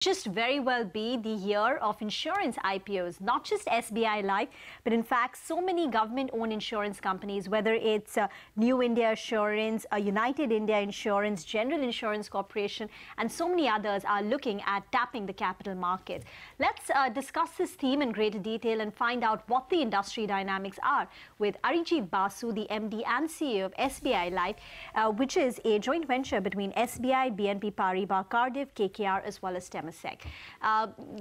just very well be the year of insurance IPOs, not just SBI Life, but in fact, so many government-owned insurance companies, whether it's New India Assurance, United India Insurance, General Insurance Corporation, and so many others are looking at tapping the capital market. Let's discuss this theme in greater detail and find out what the industry dynamics are with Arijit Basu, the MD and CEO of SBI Life, which is a joint venture between SBI, BNP Paribas, Cardiff, KKR, as well as Temasek.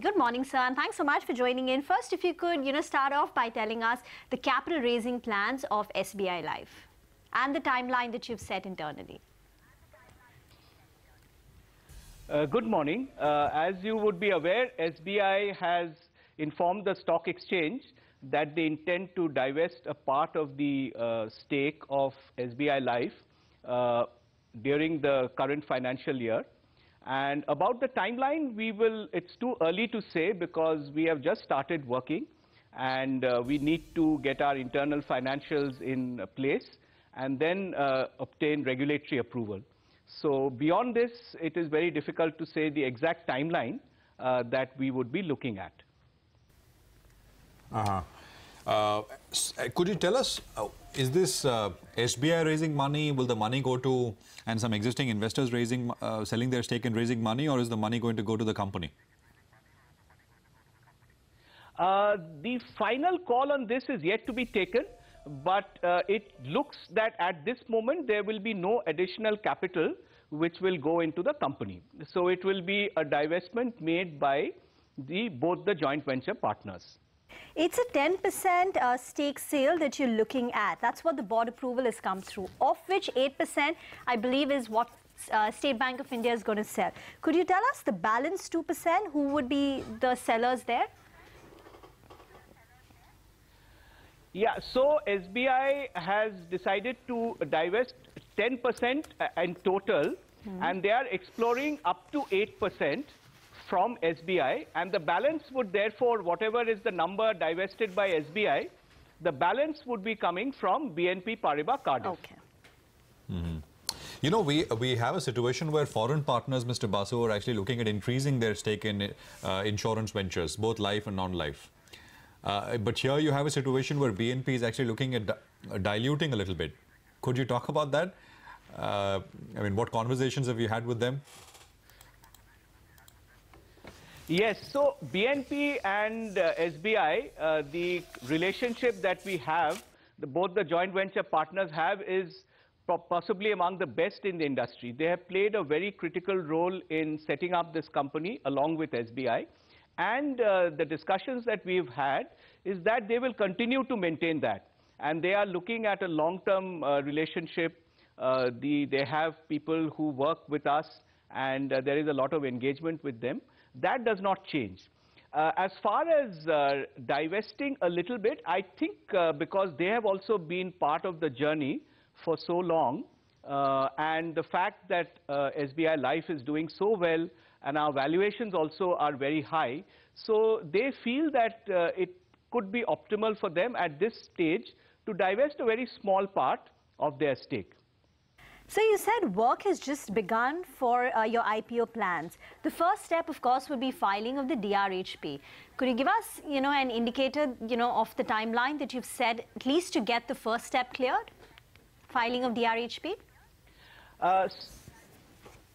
Good morning, sir, and thanks so much for joining in. First, if you could, start off by telling us the capital raising plans of SBI Life and the timeline that you've set internally. Good morning. As you would be aware, SBI has informed the stock exchange that they intend to divest a part of the stake of SBI Life during the current financial year. And about the timeline, it's too early to say because we have just started working and we need to get our internal financials in place and then obtain regulatory approval. So beyond this, it is very difficult to say the exact timeline that we would be looking at. Could you tell us, is this SBI raising money? Will the money go to, and some existing investors selling their stake and raising money, or is the money going to go to the company? The final call on this is yet to be taken, but it looks that at this moment there will be no additional capital which will go into the company. So it will be a divestment made by both the joint venture partners. It's a 10% stake sale that you're looking at. That's what the board approval has come through, of which 8%, I believe, is what State Bank of India is going to sell. Could you tell us the balance 2%? Who would be the sellers there? Yeah, so SBI has decided to divest 10% in total, and they are exploring up to 8% from SBI, and the balance would therefore, whatever is the number divested by SBI, the balance would be coming from BNP Paribas Cardiff. Okay. We have a situation where foreign partners, Mr. Basu, are actually looking at increasing their stake in insurance ventures, both life and non-life. But here you have a situation where BNP is actually looking at diluting a little bit. Could you talk about that? I mean, what conversations have you had with them? Yes, so BNP and SBI, the relationship that we have, both the joint venture partners have, is possibly among the best in the industry. They have played a very critical role in setting up this company along with SBI. And the discussions that we've had is that they will continue to maintain that. And they are looking at a long-term relationship. They have people who work with us, and there is a lot of engagement with them. That does not change. As far as divesting a little bit, I think because they have also been part of the journey for so long, and the fact that SBI Life is doing so well, and our valuations also are very high, so they feel that it could be optimal for them at this stage to divest a very small part of their stake. So you said work has just begun for your IPO plans. The first step, of course, would be filing of the DRHP. Could you give us, an indicator, of the timeline that you've said, at least to get the first step cleared? Filing of DRHP?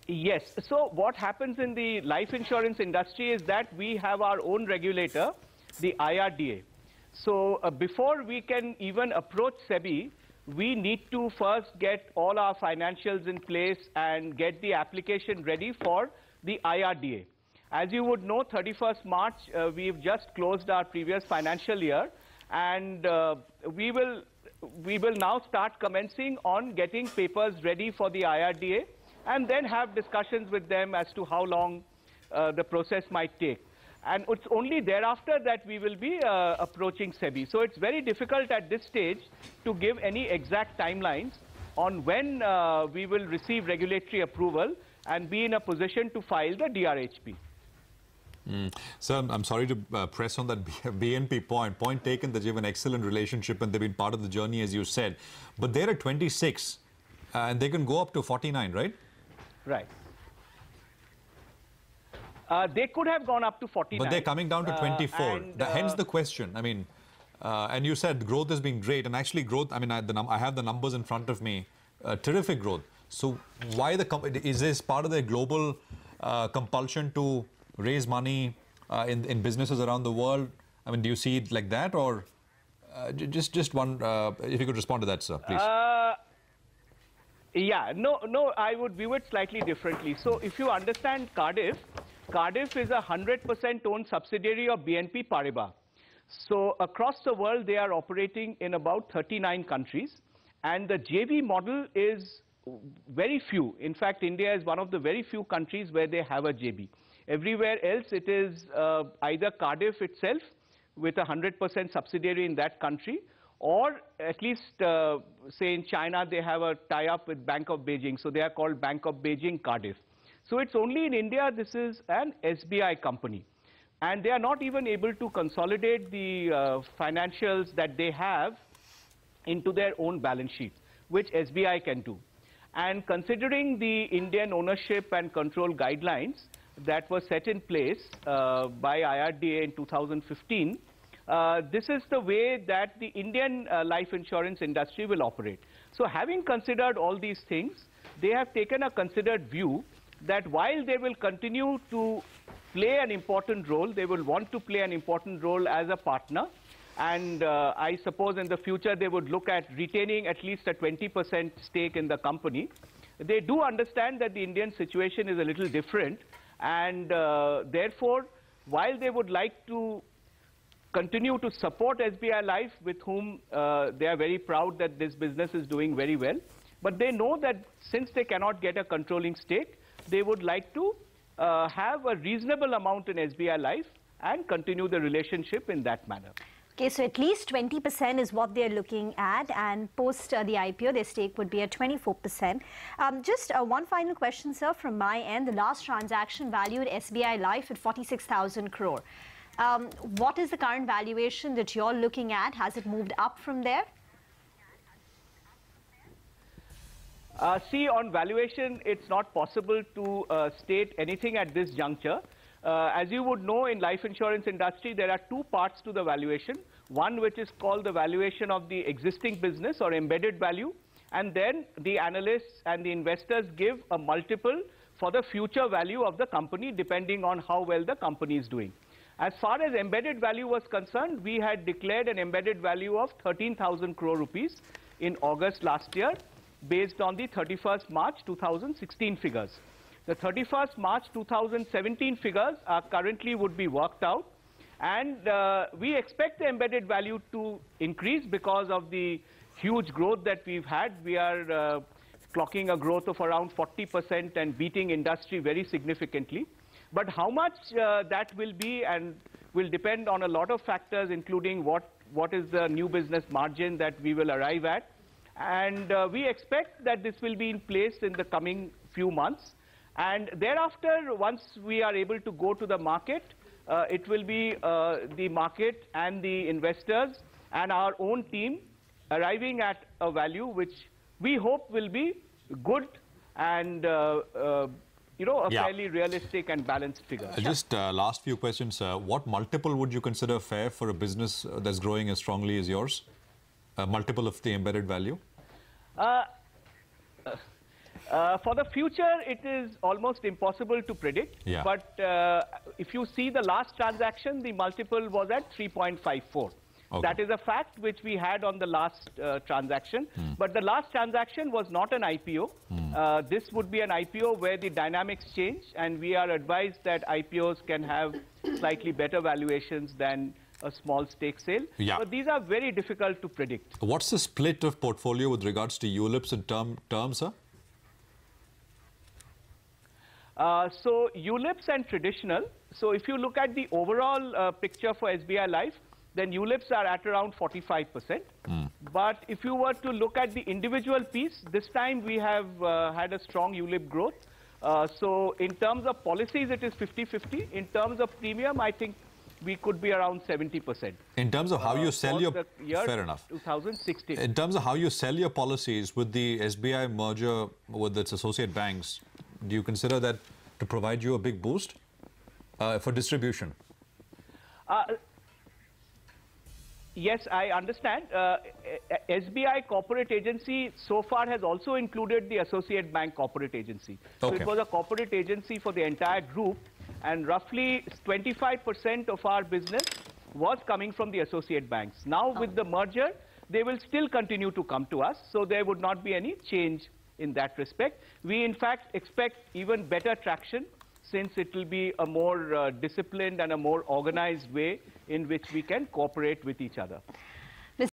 Yes. So what happens in the life insurance industry is that we have our own regulator, the IRDA. So before we can even approach SEBI, we need to first get all our financials in place and get the application ready for the IRDA. As you would know, 31st March, we've just closed our previous financial year, and we will now start commencing on getting papers ready for the IRDA, and then have discussions with them as to how long the process might take. And it's only thereafter that we will be approaching SEBI. So it's very difficult at this stage to give any exact timelines on when we will receive regulatory approval and be in a position to file the DRHP. Sir, I'm sorry to press on that BNP point. Point taken that you have an excellent relationship and they've been part of the journey, as you said. But they're at 26 and they can go up to 49, right? Right. They could have gone up to 49. But they're coming down to 24. Hence the question. I mean, and you said growth has been great. And actually growth, I mean, I have the numbers in front of me. Terrific growth. So why is this part of the global compulsion to raise money in businesses around the world? I mean, do you see it like that? Or just one, if you could respond to that, sir, please. Yeah, no, I would view it slightly differently. So if you understand Cardiff is a 100% owned subsidiary of BNP Paribas. So across the world, they are operating in about 39 countries. And the JV model is very few. In fact, India is one of the very few countries where they have a JV. Everywhere else, it is either Cardiff itself with a 100% subsidiary in that country, or at least, say in China, they have a tie-up with Bank of Beijing. So they are called Bank of Beijing Cardiff. So it's only in India, this is an SBI company. And they are not even able to consolidate the financials that they have into their own balance sheet, which SBI can do. And considering the Indian ownership and control guidelines that were set in place by IRDA in 2015, this is the way that the Indian life insurance industry will operate. So having considered all these things, they have taken a considered view that while they will continue to play an important role, they will want to play an important role as a partner. And I suppose in the future they would look at retaining at least a 20% stake in the company. They do understand that the Indian situation is a little different. And therefore, while they would like to continue to support SBI Life, with whom they are very proud that this business is doing very well, but they know that since they cannot get a controlling stake, they would like to have a reasonable amount in SBI Life and continue the relationship in that manner. Okay, so at least 20% is what they're looking at, and post the IPO, their stake would be at 24%. Just one final question, sir, from my end. The last transaction valued SBI Life at 46,000 crore. What is the current valuation that you're looking at? Has it moved up from there? See, on valuation, it's not possible to state anything at this juncture. As you would know, in life insurance industry, there are two parts to the valuation. One which is called the valuation of the existing business or embedded value. And then the analysts and the investors give a multiple for the future value of the company, depending on how well the company is doing. As far as embedded value was concerned, we had declared an embedded value of 13,000 crore rupees in August last year, based on the 31st March 2016 figures. The 31st March 2017 figures are currently would be worked out, and we expect the embedded value to increase because of the huge growth that we've had. We are clocking a growth of around 40% and beating industry very significantly. But how much that will be and will depend on a lot of factors, including what is the new business margin that we will arrive at. And we expect that this will be in place in the coming few months. And thereafter, once we are able to go to the market, it will be the market and the investors and our own team arriving at a value which we hope will be good and fairly realistic and balanced figure. Just last few questions. What multiple would you consider fair for a business that's growing as strongly as yours? A multiple of the embedded value? For the future, it is almost impossible to predict. Yeah. But if you see the last transaction, the multiple was at 3.54. Okay. That is a fact which we had on the last transaction. But the last transaction was not an IPO. This would be an IPO where the dynamics change, and we are advised that IPOs can have slightly better valuations than a small stake sale. Yeah. But these are very difficult to predict. What's the split of portfolio with regards to ULIPs and term, sir? So ULIPs and traditional. So if you look at the overall picture for SBI Life, then ULIPs are at around 45%. But if you were to look at the individual piece, this time we have had a strong ULIP growth. So in terms of policies, it is 50-50. In terms of premium, I think we could be around 70%. In terms of how you sell your... Fair enough. 2016. In terms of how you sell your policies with the SBI merger with its associate banks, do you consider that to provide you a big boost? for distribution? Yes, I understand. SBI Corporate Agency so far has also included the associate bank corporate agency. So it was a corporate agency for the entire group, and roughly 25% of our business was coming from the associate banks. Now with the merger, they will still continue to come to us, so there would not be any change in that respect. We in fact expect even better traction, since it will be a more disciplined and a more organized way in which we can cooperate with each other.